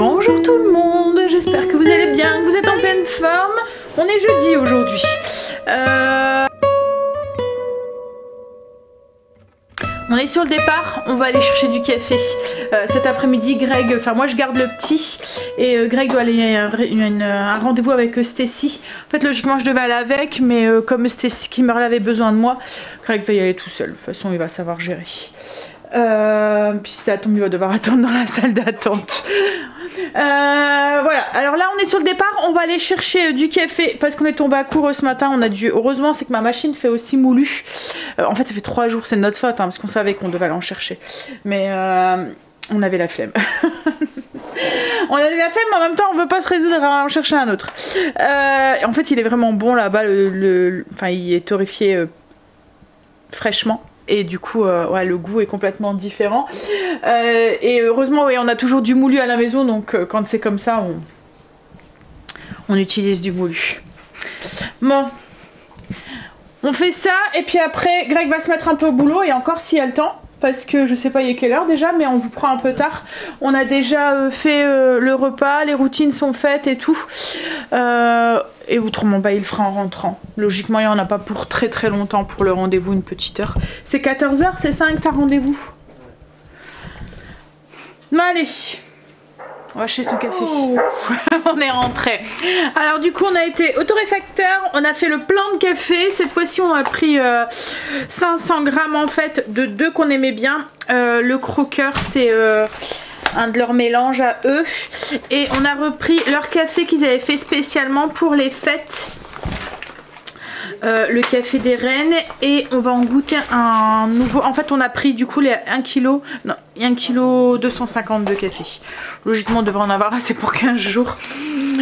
Bonjour tout le monde, j'espère que vous allez bien, que vous êtes en pleine forme. On est jeudi aujourd'hui. On est sur le départ, on va aller chercher du café. Cet après-midi, Greg, enfin moi je garde le petit et Greg doit aller à un rendez-vous avec Stacy. En fait logiquement je devais aller avec, mais comme Stacy Kimberly avait besoin de moi, Greg va y aller tout seul. De toute façon il va savoir gérer. Puis si ça tombe, il va devoir attendre dans la salle d'attente. Voilà, alors là on est sur le départ, on va aller chercher du café parce qu'on est tombé à court ce matin. On a dû, heureusement c'est que ma machine fait aussi moulu. En fait ça fait 3 jours, c'est de notre faute hein, parce qu'on savait qu'on devait aller en chercher, mais on avait la flemme. On avait la flemme, mais en même temps on veut pas se résoudre à en chercher un autre. En fait il est vraiment bon là-bas, enfin il est torréfié fraîchement. Et du coup, ouais, le goût est complètement différent. Et heureusement, ouais, on a toujours du moulu à la maison, donc quand c'est comme ça, on utilise du moulu. Bon, on fait ça, et puis après, Greg va se mettre un peu au boulot, et encore s'il y a le temps, parce que je sais pas il est quelle heure déjà, mais on vous prend un peu tard. On a déjà fait le repas, les routines sont faites et tout. Et autrement, bah, il le fera en rentrant. Logiquement, il n'y en a pas pour très très longtemps pour le rendez-vous, une petite heure. C'est 14h, c'est 5 t'as rendez-vous. Bon, allez. On va acheter son café. Oh. On est rentré. Alors du coup, on a été au torréfacteur. On a fait le plein de café. Cette fois-ci, on a pris 500 grammes en fait de deux qu'on aimait bien. Le croqueur, c'est... un de leurs mélanges à eux, et on a repris leur café qu'ils avaient fait spécialement pour les fêtes, le café des reines, et on va en goûter un nouveau. En fait on a pris du coup les 1 kg, non 1 kg 250 de café. Logiquement on devrait en avoir assez pour 15 jours,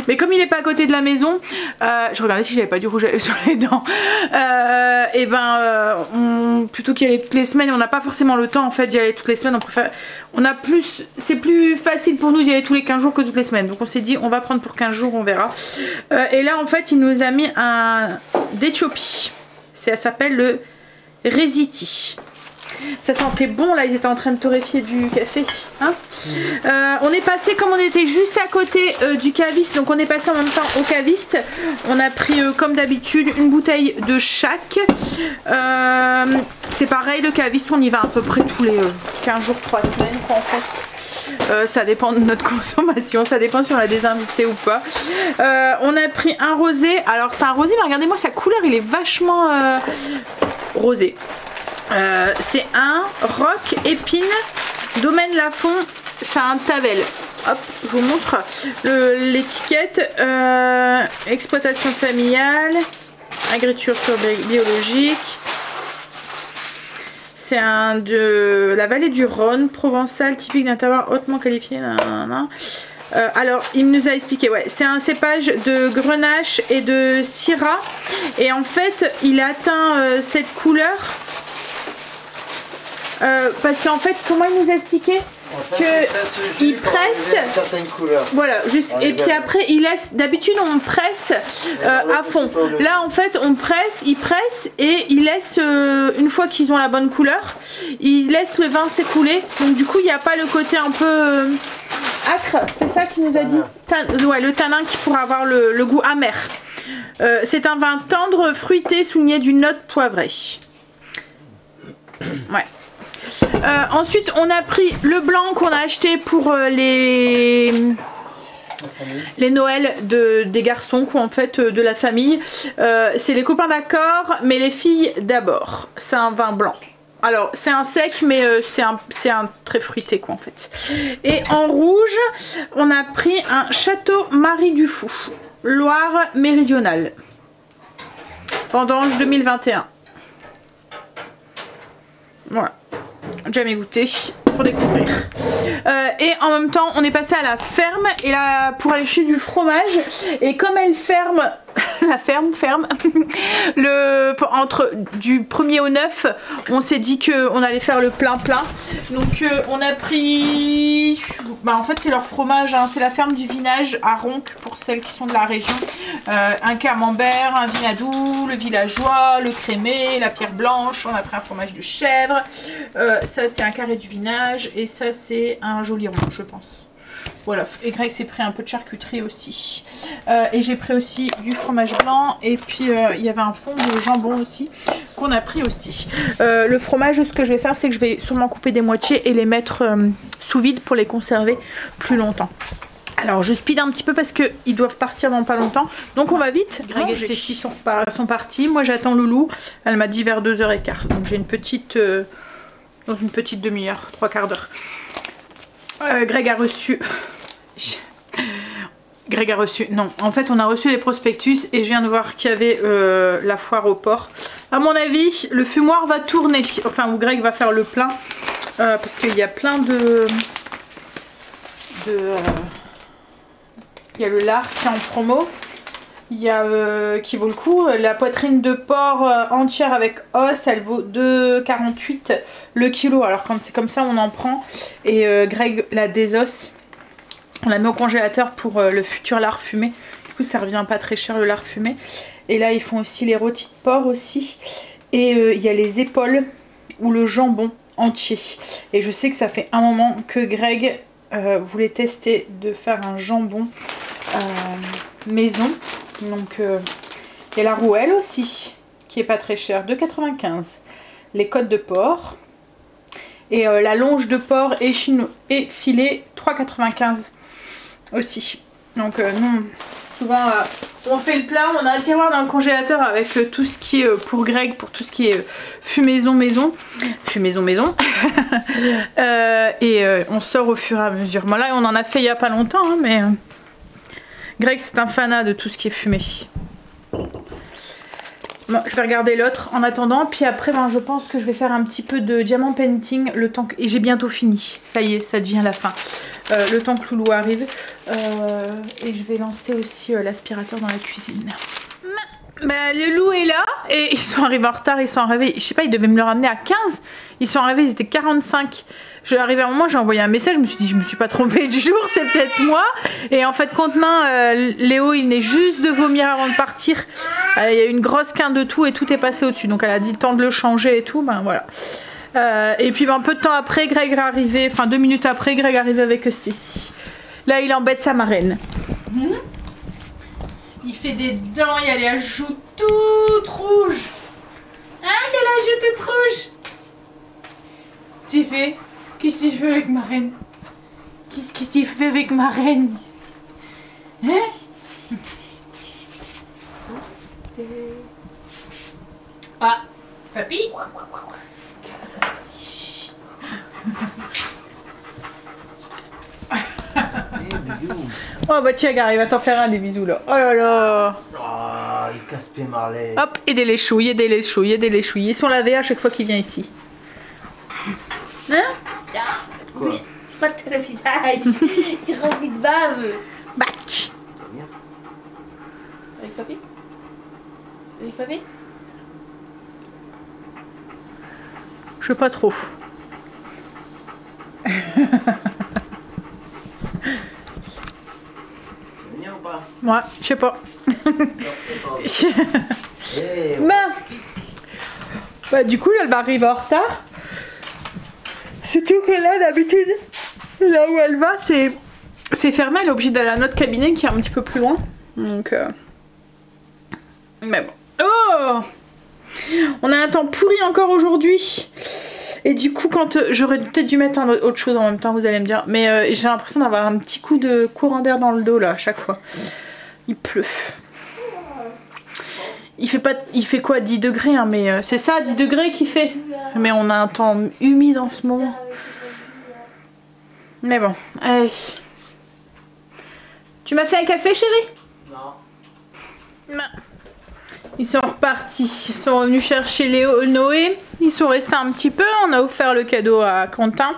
mais comme il est pas à côté de la maison, je regardais si j'avais pas du rouge à lèvres sur les dents, et plutôt qu'y aller toutes les semaines, on n'a pas forcément le temps en fait d'y aller toutes les semaines, on préfère, c'est plus facile pour nous d'y aller tous les 15 jours que toutes les semaines, donc on s'est dit on va prendre pour 15 jours, on verra. Et là en fait il nous a mis un d'Éthiopie, ça s'appelle le Reziti. Ça sentait bon là, ils étaient en train de torréfier du café, hein. On est passé, comme on était juste à côté du caviste, donc on est passé en même temps au caviste. On a pris comme d'habitude une bouteille de chaque. C'est pareil, le caviste on y va à peu près tous les 15 jours, 3 semaines quoi en fait. Ça dépend de notre consommation, ça dépend si on a des invités ou pas. On a pris un rosé, alors c'est un rosé mais regardez-moi sa couleur, il est vachement rosé. C'est un roc épine Domaine Lafond, c'est un Tavel. Hop, je vous montre l'étiquette. Exploitation familiale, agriculture biologique. C'est un de la vallée du Rhône, provençal, typique d'un terroir hautement qualifié. Alors, il nous a expliqué, ouais, c'est un cépage de Grenache et de Syrah. Et en fait, il atteint cette couleur. Parce qu'en fait, comment il nous a expliqué qu'il presse certaines couleurs. Voilà, juste, et puis après il laisse, d'habitude on presse à fond. Là en fait on presse, il presse et il laisse, une fois qu'ils ont la bonne couleur, il laisse le vin s'écouler. Donc du coup il n'y a pas le côté un peu acre, c'est ça qu'il nous a dit. Ouais, le tanin qui pourrait avoir le goût amer. C'est un vin tendre, fruité, souligné d'une note poivrée. Ouais. Ensuite on a pris le blanc qu'on a acheté pour les Noëls des garçons quoi, en fait de la famille. C'est les copains d'accord mais les filles d'abord. C'est un vin blanc. Alors c'est un sec mais c'est un très fruité quoi en fait. Et en rouge on a pris un Château Marie du Fou, Loire méridionale, vendange 2021. Voilà, jamais goûté pour découvrir. Et en même temps on est passé à la ferme et là pour aller chercher du fromage, et comme elle ferme la ferme entre du 1er au 9, on s'est dit que on allait faire le plein. Donc on a pris, en fait c'est leur fromage hein, c'est la ferme du Vinage à Ronques pour celles qui sont de la région. Un camembert, un vinadou, le villageois, le crémé, la pierre blanche. On a pris un fromage de chèvre, ça c'est un carré du Vinage, et ça c'est un joli rond je pense. Voilà, et Greg s'est pris un peu de charcuterie aussi. Et j'ai pris aussi du fromage blanc. Et puis il y avait un fond de jambon aussi qu'on a pris aussi. Le fromage, ce que je vais faire, c'est que je vais sûrement couper des moitiés et les mettre sous vide pour les conserver plus longtemps. Alors je speed un petit peu parce qu'ils doivent partir dans pas longtemps. Donc on va vite. Greg et Stécie sont partis. Moi j'attends Loulou. Elle m'a dit vers 2h15. Donc j'ai une petite... dans une petite demi-heure, 3/4 d'heure. Greg a reçu... Greg a reçu... Non, en fait on a reçu les prospectus et je viens de voir qu'il y avait la foire au port. À mon avis, le fumoir va tourner. Enfin, où Greg va faire le plein. Parce qu'il y a plein de... Il y a le lard qui est en promo. Il y a qui vaut le coup. La poitrine de porc entière avec os, elle vaut 2,48 le kilo. Alors quand c'est comme ça, on en prend. Et Greg la désosse. On la met au congélateur pour le futur lard fumé. Du coup, ça revient pas très cher le lard fumé. Et là, ils font aussi les rôtis de porc aussi. Et il y a les épaules ou le jambon entier. Et je sais que ça fait un moment que Greg voulait tester de faire un jambon maison. Donc il y a la rouelle aussi qui est pas très chère, 2,95. Les côtes de porc et la longe de porc et filet 3,95 aussi. Donc nous souvent on fait le plein, on a un tiroir dans le congélateur avec tout ce qui est pour Greg, pour tout ce qui est fumaison maison. Et on sort au fur et à mesure. Bon, là on en a fait il y a pas longtemps hein, mais Greg c'est un fanat de tout ce qui est fumé. Bon, je vais regarder l'autre en attendant, puis après ben, je pense que je vais faire un petit peu de diamant painting le temps que... Et j'ai bientôt fini, ça y est, ça devient la fin. Le temps que Loulou arrive. Et je vais lancer aussi l'aspirateur dans la cuisine. Ben, le loup est là et ils sont arrivés en retard, ils sont arrivés, je sais pas, ils devaient me le ramener à 15. Ils sont arrivés, ils étaient 45. Je suis arrivée à un moment, j'ai envoyé un message, je me suis dit, je me suis pas trompée du jour, c'est peut-être moi. Et en fait, compte main, Léo, il venait juste de vomir avant de partir. Il y a eu une grosse quinte de tout et tout est passé au-dessus. Donc elle a dit le temps de le changer et tout, ben voilà. Et puis ben, un peu de temps après, Greg est arrivé, enfin 2 minutes après, Greg est arrivé avec Stécie. Là, il embête sa marraine. Il fait des dents, il a les joues toutes rouges. Hein, il a la joue toute rouge. Tu fais? Qu'est-ce que tu fais avec ma reine? Qu'est-ce que tu fais avec ma reine? Hein? Ah, papy? Oh bah tiens, gars, il va t'en faire un des bisous là. Oh là là. Oh, il casse pied Marley. Hop, et des léchouilles, et des léchouilles, et des léchouilles. Ils sont lavés à chaque fois qu'il vient ici. Hein? Quoi? Frotte le visage. Il a envie de bave. Bac. Avec papy? Avec papy? Je sais pas trop. Venir ou pas? Ouais, je sais pas. Hey, Bah du coup, elle va arriver en retard. Surtout que là, d'habitude, là où elle va, c'est fermé. Elle est obligée d'aller à notre cabinet qui est un petit peu plus loin. Donc, mais bon. Oh! On a un temps pourri encore aujourd'hui. Et du coup, quand j'aurais peut-être dû mettre autre chose en même temps, vous allez me dire. Mais j'ai l'impression d'avoir un petit coup de courant d'air dans le dos là, à chaque fois. Il pleut. Il fait quoi, 10 degrés hein, mais c'est ça, 10 degrés qu'il fait. Mais on a un temps humide en ce moment. Mais bon, allez. Tu m'as fait un café, chérie? Non. Ils sont repartis. Ils sont venus chercher Noé. Ils sont restés un petit peu. On a offert le cadeau à Quentin.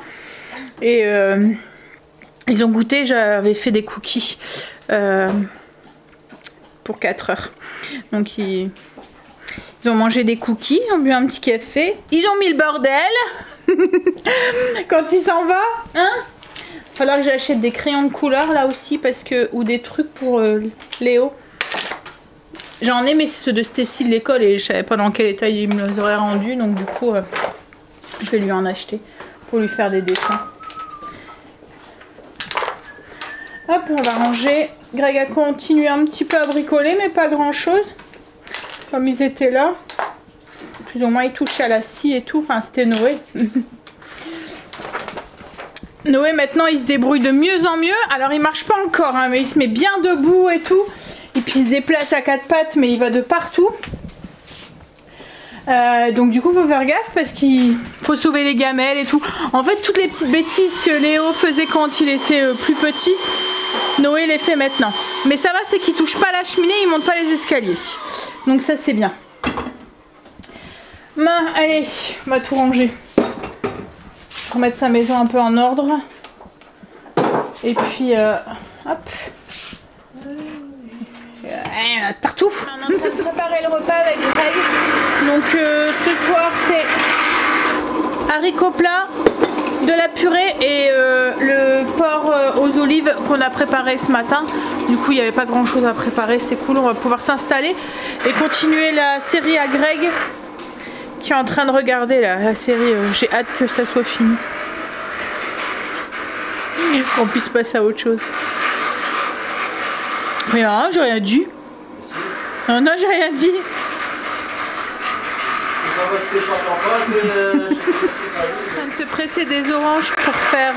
Et ils ont goûté. J'avais fait des cookies. Pour 4 heures. Donc ils ont mangé des cookies, ils ont bu un petit café, ils ont mis le bordel quand il s'en va, hein. Il va falloir que j'achète des crayons de couleur là aussi parce que ou des trucs pour Léo. J'en ai mais c'est ceux de Stécie de l'école et je savais pas dans quel état il me les aurait rendus donc du coup je vais lui en acheter pour lui faire des dessins. Hop, on va ranger. Greg a continué un petit peu à bricoler, mais pas grand chose. Comme ils étaient là. Plus ou moins, ils touchaient à la scie et tout. Enfin, c'était Noé. Noé, maintenant, il se débrouille de mieux en mieux. Alors, il marche pas encore, hein, mais il se met bien debout et tout. Et puis, il se déplace à quatre pattes, mais il va de partout. Donc, du coup, faut faire gaffe parce qu'il faut sauver les gamelles et tout. En fait, toutes les petites bêtises que Léo faisait quand il était plus petit, Noé les fait maintenant. Mais ça va, c'est qu'il touche pas la cheminée, il monte pas les escaliers. Donc, ça, c'est bien. Allez, on va tout ranger. Remettre sa maison un peu en ordre. Et puis, hop. Il y en a partout. On est en train de préparer le repas avec Greg. Donc, ce soir, c'est haricots plats, de la purée et le porc aux olives qu'on a préparé ce matin. Du coup, il n'y avait pas grand chose à préparer. C'est cool, on va pouvoir s'installer et continuer la série à Greg, qui est en train de regarder la série. J'ai hâte que ça soit fini. Qu'on puisse passer à autre chose. Rien, j'ai rien dit. Non, non, j'ai rien dit. En train de se presser des oranges pour faire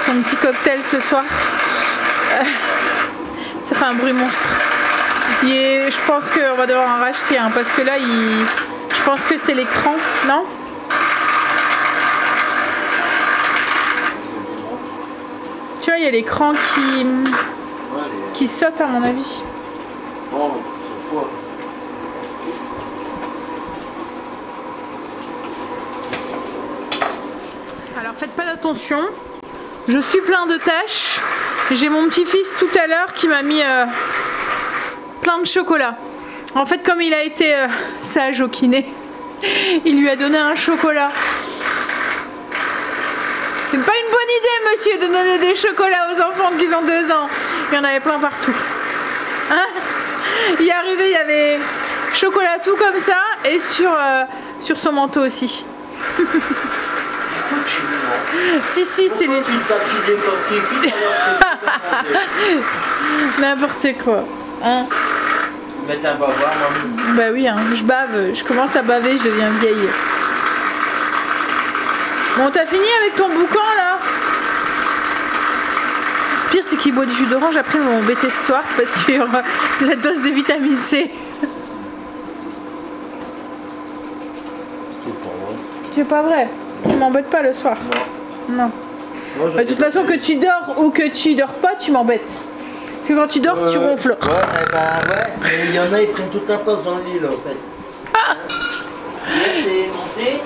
son petit cocktail ce soir. Ça fait un bruit monstre. Je pense qu'on va devoir en racheter un parce que là, je pense que c'est l'écran, non? Tu vois, il y a l'écran qui saute à mon avis. Bon, alors faites pas d'attention. Je suis plein de tâches. J'ai mon petit-fils tout à l'heure qui m'a mis plein de chocolat. En fait, comme il a été sage au kiné, il lui a donné un chocolat. C'est pas une bonne idée, monsieur, de donner des chocolats aux enfants qui ont 2 ans. Il y en avait plein partout. Hein? Il est arrivé, il y avait chocolat tout comme ça et sur son manteau aussi. Si, c'est lui. N'importe quoi. Hein? Mais t'as pas voir, mamie. Bah oui, hein, je bave, je commence à baver, je deviens vieille. Bon, t'as fini avec ton boucan là? Le pire, c'est qu'il boit du jus d'orange, après ils vont m'embêter ce soir parce qu'il y aura la dose de vitamine C. C'est pas vrai. Tu m'embêtes pas le soir. Non. Non. De toute façon, que tu dors ou que tu dors pas, tu m'embêtes. Parce que quand tu dors, tu ronfles. Ouais, bah ouais. Mais il y en a, ils prennent toute la place dans le lit là, en fait. Ah. T'es monté?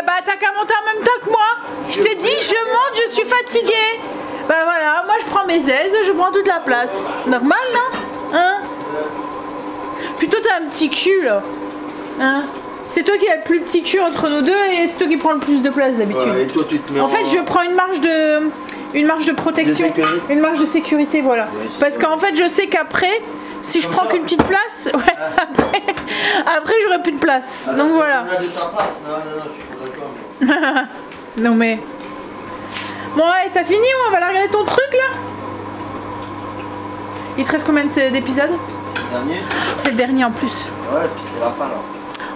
Bah t'as qu'à monter en même temps que moi. Je t'ai dit, je monte, je suis fatiguée. Bah voilà, moi je prends mes aises, je prends toute la place. Normal, non? Hein? Plutôt t'as un petit cul là. Hein? C'est toi qui as le plus petit cul entre nous deux et c'est toi qui prends le plus de place d'habitude. Ouais, et toi, tu te mets en fait, je prends une marge de protection, une marge de sécurité, voilà. Ouais, parce qu'en fait, je sais qu'après, si je prends qu'une petite place, ouais, après j'aurai plus de place. Alors, donc voilà. De ta place. Non, je suis pas d'accord. Non mais. Bon, ouais, t'as fini ou on va la regarder ton truc là? Il te reste combien d'épisodes? Dernier? C'est le dernier en plus. Ouais, puis c'est la fin là.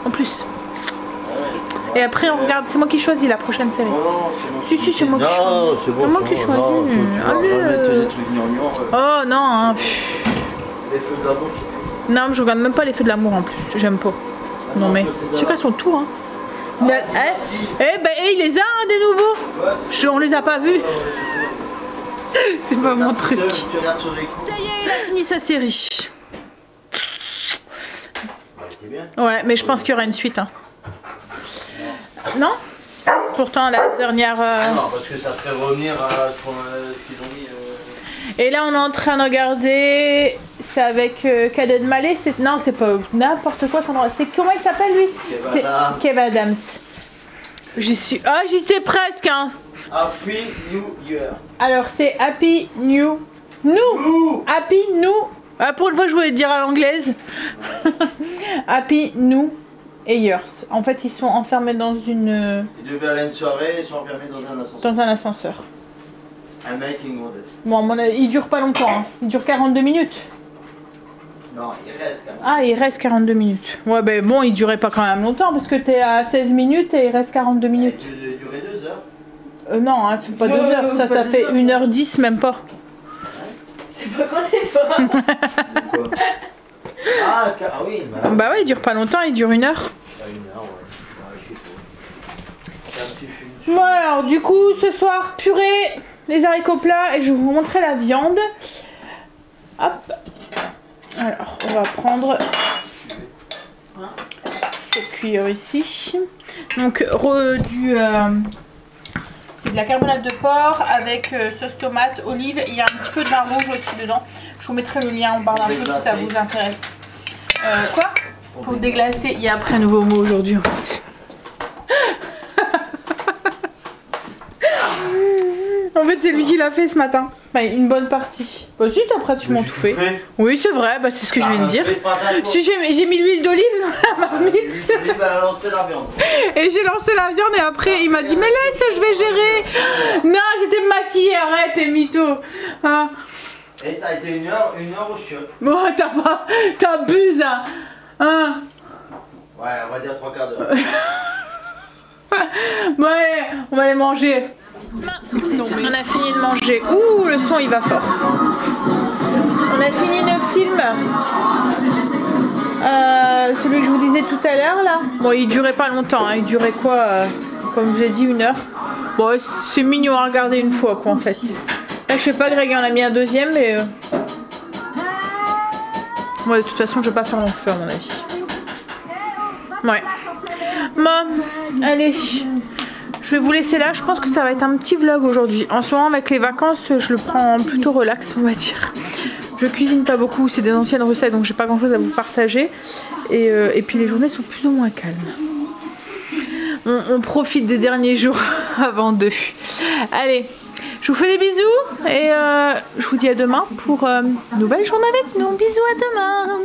En plus. Ouais. Et après on regarde, c'est moi qui choisis la prochaine série. Non, c'est moi. Si, c'est moi qui choisis. Non, c'est bon. C'est moi qui choisis. Allez. Des trucs gnangnans. Oh non, hein. Les feux de l'amour. Non, mais je regarde même pas les feux de l'amour en plus, j'aime pas. Non mais, c'est quoi son tour hein? Il les a hein, des nouveaux. On les a pas vus. C'est pas mon truc. Ça y est, il a fini sa série. Ouais, mais je pense qu'il y aura une suite. Hein. Non? Pourtant, la dernière... Non, parce que ça ferait revenir à ce qu'ils ont mis... Et là, on est en train de regarder... C'est avec Cadet de Malais. Non, c'est pas n'importe quoi. C'est comment il s'appelle, lui? C'est Kev Adams. J'y suis... Ah, j'y étais presque, hein. Happy New Year. Alors, c'est Happy New... Happy New... Ah, pour une fois, je voulais te dire à l'anglaise. Happy New Years. En fait, ils sont enfermés dans une... Ils devaient aller à une soirée, ils sont enfermés dans un ascenseur. Dans un ascenseur. I'm making all this. Bon, il dure pas longtemps, hein. Il dure 42 minutes. Non, il reste quand même. Ah, il reste 42 minutes. Ouais, ben bon, il durait pas quand même longtemps parce que t'es à 16 minutes et il reste 42 minutes. Il durait 2 heures. Non, hein, c'est pas 2 heures, ça fait 1h10 même pas. C'est pas compté toi. Ah oui, Bah ouais, il dure pas longtemps, il dure 1 heure. 1 heure, ouais. Je sais pas. Un petit film. Bon alors, du coup, ce soir, purée, les haricots plats et je vais vous montrer la viande. Hop. Alors, on va prendre cette cuillère ici. Donc, c'est de la carbonate de porc avec sauce tomate, olive. Il y a un petit peu de vin rouge aussi dedans. Je vous mettrai le lien en barre d'infos si ça vous intéresse. Quoi? Pour déglacer. Il y a après un nouveau mot aujourd'hui en fait. En fait, c'est lui qui l'a fait ce matin. Enfin, une bonne partie. Bah, si, t'as pratiquement tout fait. Oui, c'est vrai, bah, c'est ce que je viens de dire. Si j'ai mis l'huile d'olive dans la marmite. L'huile a lancé la viande. Et j'ai lancé la viande et après il m'a dit mais laisse, je vais gérer. Non, j'étais maquillée, arrête, t'es mytho. Hein. Et t'as été 1 heure au chiotte. Bon, t'abuses, hein. Hein. Ouais, on va dire 3 quarts d'heure. Bon, allez, on va aller manger. Non, on a fini de manger. Ouh, le son il va fort. On a fini le film. Celui que je vous disais tout à l'heure là. Bon, il durait pas longtemps, hein. Il durait quoi comme je vous ai dit, 1 heure. Bon, c'est mignon à regarder une fois quoi en fait. Là, je sais pas, Greg en a mis un deuxième, mais moi de toute façon, je vais pas faire mon feu à mon avis. Ouais. Bon, allez. Je vais vous laisser là, je pense que ça va être un petit vlog aujourd'hui. En ce moment avec les vacances, je le prends plutôt relax on va dire. Je cuisine pas beaucoup, c'est des anciennes recettes donc j'ai pas grand chose à vous partager. Et puis les journées sont plus ou moins calmes. On profite des derniers jours avant d'eux. Allez, je vous fais des bisous et je vous dis à demain pour une nouvelle journée avec nous. Bisous, à demain.